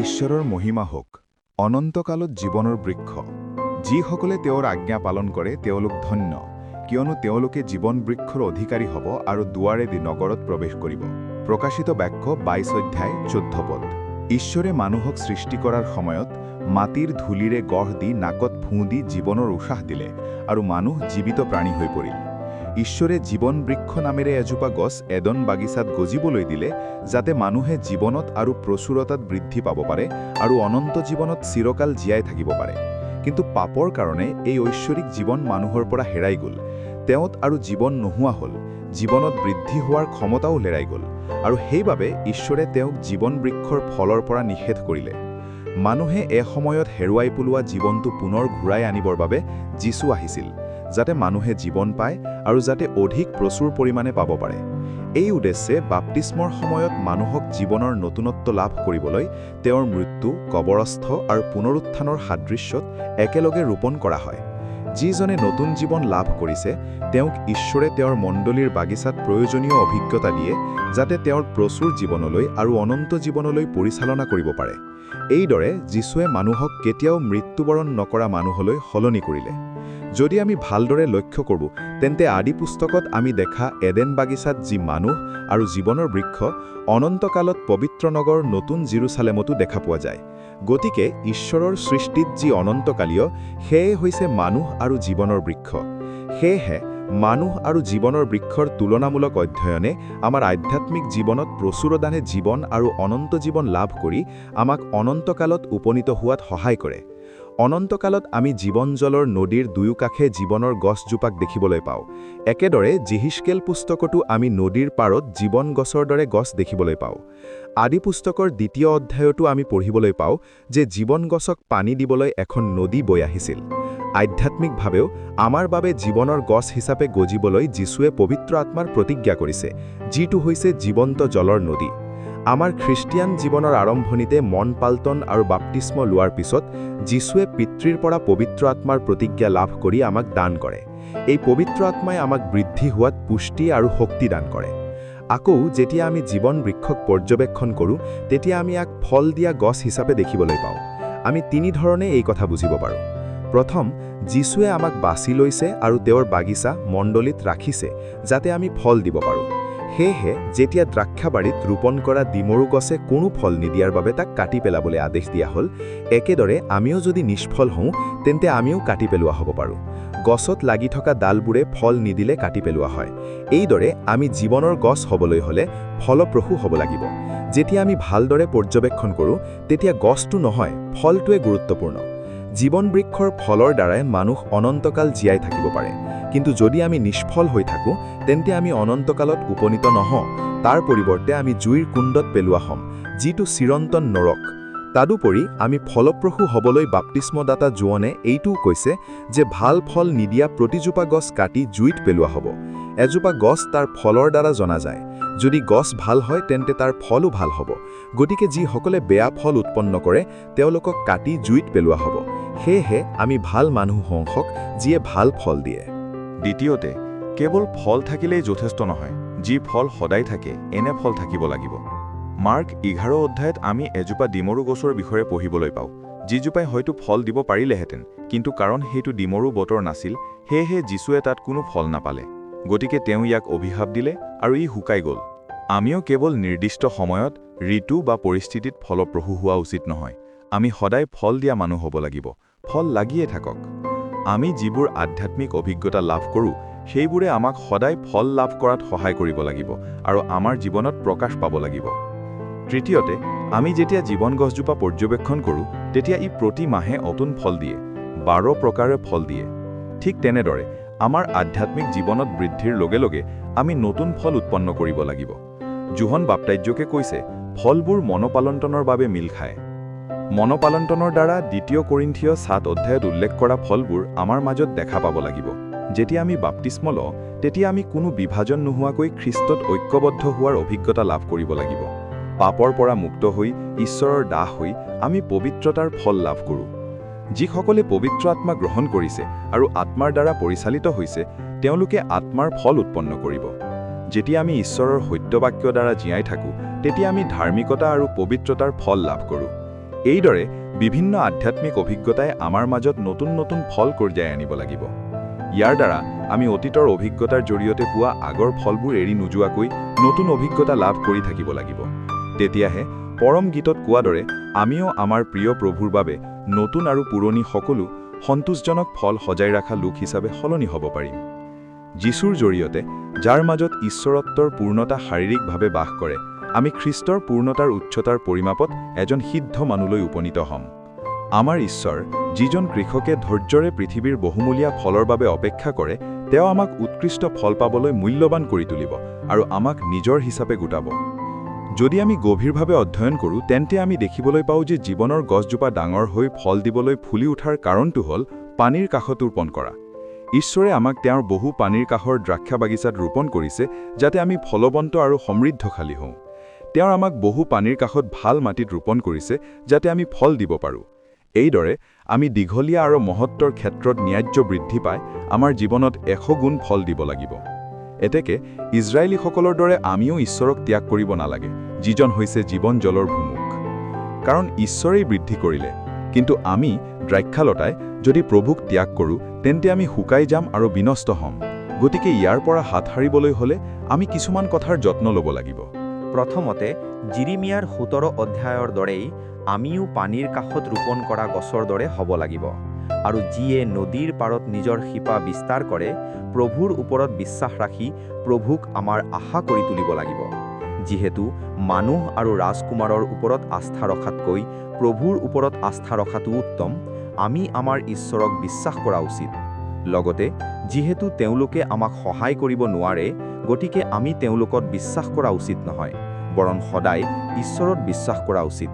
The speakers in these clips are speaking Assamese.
ঈশ্বৰৰ মহিমা হোক অনন্তকালত জীৱনৰ বৃক্ষ যিসকলে তেওঁৰ আজ্ঞা পালন কৰে তেওঁলোক ধন্য কিয়নো তেওঁলোকে জীৱন বৃক্ষৰ অধিকাৰী হ'ব আৰু দুৱাৰেদি নগৰত প্ৰৱেশ কৰিব প্ৰকাশিত বাক্য 22 অধ্যায় 14 পদ ঈশ্বৰে মানুহক সৃষ্টি কৰাৰ সময়ত মাটিৰ ধূলিৰে গঢ় দি নাকত ফু দি জীৱনৰ উশাহ দিলে আৰু মানুহ জীৱিত প্ৰাণী হৈ পৰিল ঈশ্বৰে জীৱন বৃক্ষ নামেৰে এজোপা গছ এডন বাগিচাত গজিবলৈ দিলে যাতে মানুহে জীৱনত আৰু প্ৰচুৰতাত বৃদ্ধি পাব পাৰে আৰু অনন্ত জীৱনত চিৰকাল জীয়াই থাকিব পাৰে কিন্তু পাপৰ কাৰণে এই ঐশ্বৰিক জীৱন মানুহৰ পৰা হেৰাই গ'ল তেওঁত আৰু জীৱন নোহোৱা হ'ল জীৱনত বৃদ্ধি হোৱাৰ ক্ষমতাও হেৰাই গ'ল আৰু সেইবাবে ঈশ্বৰে তেওঁক জীৱন বৃক্ষৰ ফলৰ পৰা নিষেধ কৰিলে মানুহে এসময়ত হেৰুৱাই পেলোৱা জীৱনটো পুনৰ ঘূৰাই আনিবৰ বাবে যীশু আহিছিল যাতে মানুহে জীৱন পায় আৰু যাতে অধিক প্ৰচুৰ পৰিমাণে পাব পাৰে এই উদ্দেশ্যে বাপ্তিস্মৰ সময়ত মানুহক জীৱনৰ নতুনত্ব লাভ কৰিবলৈ তেওঁৰ মৃত্যু কবৰস্থ আৰু পুনৰুত্থানৰ সাদৃশ্যত একেলগে ৰোপণ কৰা হয় যিজনে নতুন জীৱন লাভ কৰিছে তেওঁক ঈশ্বৰে তেওঁৰ মণ্ডলীৰ বাগিচাত প্ৰয়োজনীয় অভিজ্ঞতা দিয়ে যাতে তেওঁৰ প্ৰচুৰ জীৱনলৈ আৰু অনন্ত জীৱনলৈ পৰিচালনা কৰিব পাৰে এইদৰে যীশুৱে মানুহক কেতিয়াও মৃত্যুবৰণ নকৰা মানুহলৈ সলনি কৰিলে যদি আমি ভালদৰে লক্ষ্য কৰোঁ তেন্তে আদি পুস্তকত আমি দেখা এডেন বাগিচাত যি মানুহ আৰু জীৱনৰ বৃক্ষ অনন্তকালত পবিত্ৰ নগৰ নতুন জেৰুসালেমতো দেখা পোৱা যায় গতিকে ঈশ্বৰৰ সৃষ্টিত যি অনন্তকালীয় সেয়ে হৈছে মানুহ আৰু জীৱনৰ বৃক্ষ সেয়েহে মানুহ আৰু জীৱনৰ বৃক্ষৰ তুলনামূলক অধ্যয়নে আমাৰ আধ্যাত্মিক জীৱনত প্ৰচুৰদানে জীৱন আৰু অনন্ত জীৱন লাভ কৰি আমাক অনন্তকালত উপনীত হোৱাত সহায় কৰে অনন্তকালত আমি জীৱন জলৰ নদীৰ দুয়োকাষে জীৱনৰ গছজোপাক দেখিবলৈ পাওঁ একেদৰে যিহিস্কেল পুস্তকতো আমি নদীৰ পাৰত জীৱন গছৰ দৰে গছ দেখিবলৈ পাওঁ আদি পুস্তকৰ 2য় অধ্যায়তো আমি পঢ়িবলৈ পাওঁ যে জীৱন গছক পানী দিবলৈ এখন নদী বৈ আহিছিল আধ্যাত্মিকভাৱেও আমাৰ বাবে জীৱনৰ গছ হিচাপে গজিবলৈ যীশুৱে পবিত্ৰ আত্মাৰ প্ৰতিজ্ঞা কৰিছে যিটো হৈছে জীৱন্ত জলৰ নদী আমাৰ খ্ৰীষ্টিয়ান জীৱনৰ আৰম্ভণিতে মন পাল্টন আৰু বাপ্তিস্ম লোৱাৰ পিছত যীশুৱে পিতৃৰ পৰা পবিত্ৰ আত্মাৰ প্ৰতিজ্ঞা লাভ কৰি আমাক দান কৰে এই পবিত্ৰ আত্মাই আমাক বৃদ্ধি হোৱাত পুষ্টি আৰু শক্তি দান কৰে আকৌ যেতিয়া আমি জীৱন বৃক্ষক পৰ্যবেক্ষণ কৰোঁ তেতিয়া আমি এক ফল দিয়া গছ হিচাপে দেখিবলৈ পাওঁ আমি 3 ধৰণে এই কথা বুজিব পাৰোঁ প্ৰথম যীশুৱে আমাক বাছি লৈছে আৰু তেওঁৰ বাগিচা মণ্ডলীত ৰাখিছে যাতে আমি ফল দিব পাৰোঁ সেয়েহে যেতিয়া দ্ৰাক্ষাবাৰীত ৰোপণ কৰা ডিমৰু গছে কোনো ফল নিদিয়াৰ বাবে তাক কাটি পেলাবলৈ আদেশ দিয়া হ'ল একেদৰে আমিও যদি নিষ্ফল হওঁ তেন্তে আমিও কাটি পেলোৱা হ'ব পাৰোঁ গছত লাগি থকা ডালবোৰে ফল নিদিলে কাটি পেলোৱা হয় এইদৰে আমি জীৱনৰ গছ হ'বলৈ হ'লে ফলপ্ৰসূ হ'ব লাগিব যেতিয়া আমি ভালদৰে পৰ্যবেক্ষণ কৰোঁ তেতিয়া গছটো নহয় ফলটোৱে গুৰুত্বপূৰ্ণ জীৱন বৃক্ষৰ ফলৰ দ্বাৰাই মানুহ অনন্তকাল জীয়াই থাকিব পাৰে কিন্তু যদি আমি নিষ্ফল হৈ থাকোঁ তেন্তে আমি অনন্তকালত উপনীত নহওঁ তাৰ পৰিৱৰ্তে আমি জুইৰ কুণ্ডত পেলোৱা হ'ম যিটো চিৰন্তন নৰক তাদুপৰি আমি ফলপ্ৰসূ হ'বলৈ বাপ্তিস্মদাতা জোৱানে এইটোও কৈছে যে ভাল ফল নিদিয়া প্ৰতিজোপা গছ কাটি জুইত পেলোৱা হ'ব এজোপা গছ তাৰ ফলৰ দ্বাৰা জনা যায় যদি গছ ভাল হয় তেন্তে তাৰ ফলো ভাল হ'ব গতিকে যিসকলে বেয়া ফল উৎপন্ন কৰে তেওঁলোকক কাটি জুইত পেলোৱা হ'ব সেয়েহে আমি ভাল মানুহ হওঁক যিয়ে ভাল ফল দিয়ে দ্বিতীয়তে কেৱল ফল থাকিলেই যথেষ্ট নহয় যি ফল সদায় থাকে এনে ফল থাকিব লাগিব মাৰ্ক 11 অধ্যায়ত আমি এজোপা ডিমৰু গছৰ বিষয়ে পঢ়িবলৈ পাওঁ যিজোপাই হয়তো ফল দিব পাৰিলেহেঁতেন কিন্তু কাৰণ সেইটো ডিমৰু বতৰ নাছিল সেয়েহে যীশুৱে তাত কোনো ফল নাপালে গতিকে তেওঁ ইয়াক অভিশাপ দিলে আৰু ই শুকাই গ'ল আমিও কেৱল নিৰ্দিষ্ট সময়ত ঋতু বা পৰিস্থিতিত ফলপ্ৰসূ হোৱা উচিত নহয় আমি সদায় ফল দিয়া মানুহ হ'ব লাগিব ফল লাগিয়ে থাকক আমি যিবোৰ আধ্যাত্মিক অভিজ্ঞতা লাভ কৰোঁ সেইবোৰে আমাক সদায় ফল লাভ কৰাত সহায় কৰিব লাগিব আৰু আমাৰ জীৱনত প্ৰকাশ পাব লাগিব তৃতীয়তে আমি যেতিয়া জীৱন গছজোপা পৰ্যবেক্ষণ কৰোঁ তেতিয়া ই প্ৰতি মাহে নতুন ফল দিয়ে 12 প্ৰকাৰে ফল দিয়ে ঠিক তেনেদৰে আমাৰ আধ্যাত্মিক জীৱনত বৃদ্ধিৰ লগে লগে আমি নতুন ফল উৎপন্ন কৰিব লাগিব যোহন বাপ্তাইজ্যকে কৈছে ফলবোৰ মনোপালন্তনৰ বাবে মিল খায় মনোপালন্তনৰ দ্বাৰা 2 কৰিন্থিয় 7 অধ্যায়ত উল্লেখ কৰা ফলবোৰ আমাৰ মাজত দেখা পাব লাগিব যেতিয়া আমি বাপ্তিস্ম লওঁ তেতিয়া আমি কোনো বিভাজন নোহোৱাকৈ খ্ৰীষ্টত ঐক্যবদ্ধ হোৱাৰ অভিজ্ঞতা লাভ কৰিব লাগিব পাপৰ পৰা মুক্ত হৈ ঈশ্বৰৰ দাস হৈ আমি পবিত্ৰতাৰ ফল লাভ কৰোঁ যিসকলে পবিত্ৰ আত্মা গ্ৰহণ কৰিছে আৰু আত্মাৰ দ্বাৰা পৰিচালিত হৈছে তেওঁলোকে আত্মাৰ ফল উৎপন্ন কৰিব। যেতিয়া আমি ঈশ্বৰৰ সত্যবাক্য দ্বাৰা জীয়াই থাকোঁ তেতিয়া আমি ধাৰ্মিকতা আৰু পবিত্ৰতাৰ ফল লাভ কৰোঁ। এইদৰে বিভিন্ন আধ্যাত্মিক অভিজ্ঞতাই আমাৰ মাজত নতুন নতুন ফল কঢ়িয়াই আনিব লাগিব। ইয়াৰ দ্বাৰা আমি অতীতৰ অভিজ্ঞতাৰ জৰিয়তে পোৱা আগৰ ফলবোৰ এৰি নোযোৱাকৈ নতুন অভিজ্ঞতা লাভ কৰি থাকিব লাগিব। তেতিয়াহে পৰম গীতত কোৱাৰ দৰে আমিও আমাৰ প্ৰিয় প্ৰভুৰ বাবে নতুন আৰু পুৰণি সকলো সন্তোষজনক ফল সজাই ৰখা লোক হিচাপে সলনি হ'ব পাৰিম। যীশুৰ জৰিয়তে যাৰ মাজত ঈশ্বৰত্বৰ পূৰ্ণতা শাৰীৰিকভাৱে বাস কৰে আমি খ্ৰীষ্টৰ পূৰ্ণতাৰ উচ্চতাৰ পৰিমাপত এজন সিদ্ধ মানুহলৈ উপনীত হ'ম। আমাৰ ঈশ্বৰ যিজন কৃষকে ধৈৰ্যৰে পৃথিৱীৰ বহুমূলীয়া ফলৰ বাবে অপেক্ষা কৰে তেওঁ আমাক উৎকৃষ্ট ফল পাবলৈ মূল্যৱান কৰি তুলিব আৰু আমাক নিজৰ হিচাপে গোটাব। যদি আমি গভীৰভাৱে অধ্যয়ন কৰোঁ তেন্তে আমি দেখিবলৈ পাওঁ যে জীৱনৰ গছজোপা ডাঙৰ হৈ ফল দিবলৈ ফুলি উঠাৰ কাৰণটো হ'ল পানীৰ কাষত ৰোপণ কৰা। ঈশ্বৰে আমাক তেওঁৰ বহু পানীৰ কাষৰ দ্ৰাক্ষা বাগিচাত ৰোপণ কৰিছে যাতে আমি ফলৱন্ত আৰু সমৃদ্ধশালী হওঁ। তেওঁ আমাক বহু পানীৰ কাষত ভাল মাটিত ৰোপণ কৰিছে যাতে আমি ফল দিব পাৰোঁ। এইদৰে আমি দীঘলীয়া আৰু মহত্বৰ ক্ষেত্ৰত ন্যায্য বৃদ্ধি পাই আমাৰ জীৱনত 100 গুণ ফল দিব লাগিব। এতেকে ইজৰাইলীসকলৰ দৰে আমিও ঈশ্বৰক ত্যাগ কৰিব নালাগে, যিজন হৈছে জীৱন জলৰ ভূমুক। কাৰণ ঈশ্বৰেই বৃদ্ধি কৰিলে, কিন্তু আমি দ্ৰাক্ষালতাই যদি প্ৰভুক ত্যাগ কৰোঁ তেন্তে আমি শুকাই যাম আৰু বিনষ্ট হ'ম। গতিকে ইয়াৰ পৰা হাত সাৰিবলৈ হ'লে আমি কিছুমান কথাৰ যত্ন ল'ব লাগিব। প্ৰথমতে জিৰিমিয়াৰ 17 অধ্যায়ৰ দৰেই আমিও পানীৰ কাষত ৰোপণ কৰা গছৰ দৰে হ'ব লাগিব, আৰু যিয়ে নদীৰ পাৰত নিজৰ শিপা বিস্তাৰ কৰে প্ৰভুৰ ওপৰত বিশ্বাস ৰাখি প্ৰভুক আমাৰ আশা কৰি তুলিব লাগিব। যিহেতু মানুহ আৰু ৰাজকুমাৰৰ ওপৰত আস্থা ৰখাতকৈ প্ৰভুৰ ওপৰত আস্থা ৰখাটো উত্তম, আমি আমাৰ ঈশ্বৰক বিশ্বাস কৰা উচিত। লগতে যিহেতু তেওঁলোকে আমাক সহায় কৰিব নোৱাৰে গতিকে আমি তেওঁলোকত বিশ্বাস কৰা উচিত নহয়, বৰং সদায় ঈশ্বৰত বিশ্বাস কৰা উচিত।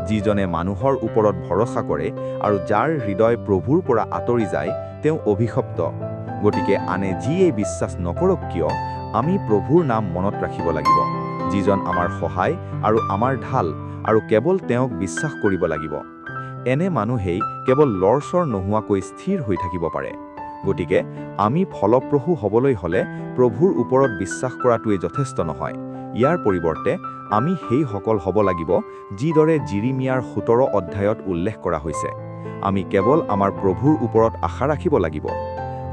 যিজনে মানুহৰ ওপৰত ভৰসা কৰে আৰু যাৰ হৃদয় প্ৰভুৰ পৰা আঁতৰি যায় তেওঁ অভিশপ্ত। গতিকে আনে যিয়েই বিশ্বাস নকৰক কিয় আমি প্ৰভুৰ নাম মনত ৰাখিব লাগিব, যিজন আমাৰ সহায় আৰু আমাৰ ঢাল, আৰু কেৱল তেওঁক বিশ্বাস কৰিব লাগিব। এনে মানুহেই কেৱল লৰচৰ নোহোৱাকৈ স্থিৰ হৈ থাকিব পাৰে। গতিকে আমি ফলপ্ৰসূ হ'বলৈ হ'লে প্ৰভুৰ ওপৰত বিশ্বাস কৰাটোৱে যথেষ্ট নহয়। ইয়াৰ পৰিৱৰ্তে আমি সেইসকল হ'ব লাগিব যিদৰে জিৰিমিয়াৰ 17 অধ্যায়ত উল্লেখ কৰা হৈছে। আমি কেৱল আমাৰ প্ৰভুৰ ওপৰত আশা ৰাখিব লাগিব।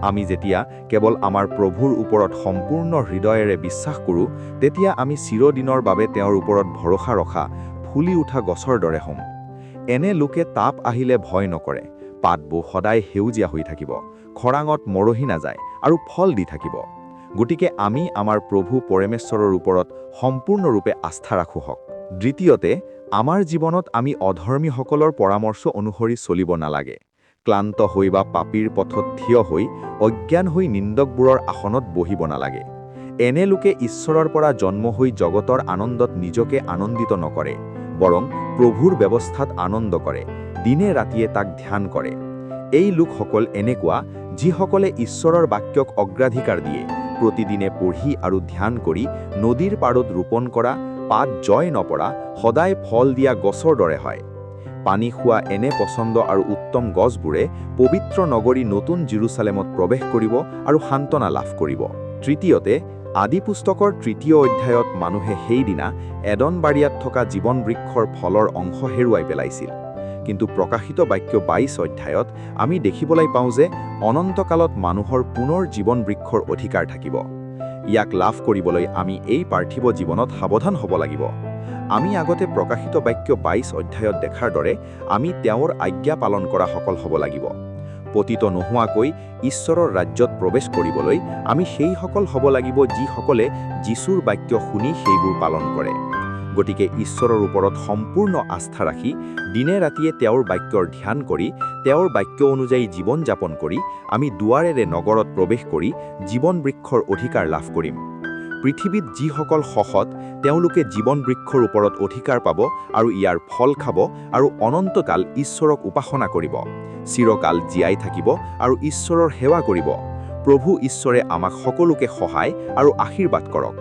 আমি যেতিয়া কেৱল আমাৰ প্ৰভুৰ ওপৰত সম্পূৰ্ণ হৃদয়েৰে বিশ্বাস কৰোঁ তেতিয়া আমি চিৰদিনৰ বাবে তেওঁৰ ওপৰত ভৰসা ৰখা ফুলি উঠা গছৰ দৰে হ'ম। এনে লোকে তাপ আহিলে ভয় নকৰে, পাতবোৰ সদায় সেউজীয়া হৈ থাকিব, খৰাঙত মৰহি নাযায় আৰু ফল দি থাকিব। গতিকে আমি আমাৰ প্ৰভু পৰমেশ্বৰৰ ওপৰত সম্পূৰ্ণৰূপে আস্থা ৰাখোঁ হওক। দ্বিতীয়তে, আমাৰ জীৱনত আমি অধৰ্মীসকলৰ পৰামৰ্শ অনুসৰি চলিব নালাগে। ক্লান্ত হৈ বা পাপীৰ পথত থিয় হৈ অজ্ঞান হৈ নিন্দকবোৰৰ আসনত বহিব নালাগে। এনে লোকে ঈশ্বৰৰ পৰা জন্ম হৈ জগতৰ আনন্দত নিজকে আনন্দিত নকৰে, বৰং প্ৰভুৰ ব্যৱস্থাত আনন্দ কৰে, দিনে ৰাতিয়ে তাক ধ্যান কৰে। এই লোকসকল এনেকুৱা যিসকলে ঈশ্বৰৰ বাক্যক অগ্ৰাধিকাৰ দিয়ে, প্ৰতিদিনে পঢ়ি আৰু ধ্যান কৰি নদীৰ পাৰত ৰোপণ কৰা, পাত জয় নপৰা, সদায় ফল দিয়া গছৰ দৰে হয়। পানী খোৱা এনে পচন্দ আৰু উত্তম গছবোৰে পবিত্ৰ নগৰী নতুন জেৰুজালেমত প্ৰৱেশ কৰিব আৰু সান্তনা লাভ কৰিব। তৃতীয়তে, আদি পুস্তকৰ 3 অধ্যায়ত মানুহে সেইদিনা এডনবাৰীয়াত থকা জীৱন বৃক্ষৰ ফলৰ অংশ হেৰুৱাই পেলাইছিল। কিন্তু প্ৰকাশিত বাক্য 22 অধ্যায়ত আমি দেখিবলৈ পাওঁ যে অনন্তকালত মানুহৰ পুনৰ জীৱন বৃক্ষৰ অধিকাৰ থাকিব। ইয়াক লাভ কৰিবলৈ আমি এই পাৰ্থিৱ জীৱনত সাৱধান হ'ব লাগিব। আমি আগতে প্ৰকাশিত বাক্য 22 অধ্যায়ত দেখাৰ দৰে আমি তেওঁৰ আজ্ঞা পালন কৰা সকল হ'ব লাগিব। পতিত নোহোৱাকৈ ঈশ্বৰৰ ৰাজ্যত প্ৰৱেশ কৰিবলৈ আমি সেইসকল হ'ব লাগিব যিসকলে যীশুৰ বাক্য শুনি সেইবোৰ পালন কৰে। গতিকে ঈশ্বৰৰ ওপৰত সম্পূৰ্ণ আস্থা ৰাখি দিনে ৰাতিয়ে তেওঁৰ বাক্যৰ ধ্যান কৰি তেওঁৰ বাক্য অনুযায়ী জীৱন যাপন কৰি আমি দুৱাৰেৰে নগৰত প্ৰৱেশ কৰি জীৱন বৃক্ষৰ অধিকাৰ লাভ কৰিম। পৃথিৱীত যিসকল সৎ তেওঁলোকে জীৱন বৃক্ষৰ ওপৰত অধিকাৰ পাব আৰু ইয়াৰ ফল খাব আৰু অনন্তকাল ঈশ্বৰক উপাসনা কৰিব, চিৰকাল জীয়াই থাকিব আৰু ঈশ্বৰৰ সেৱা কৰিব। প্ৰভু ঈশ্বৰে আমাক সকলোকে সহায় আৰু আশীৰ্বাদ কৰক।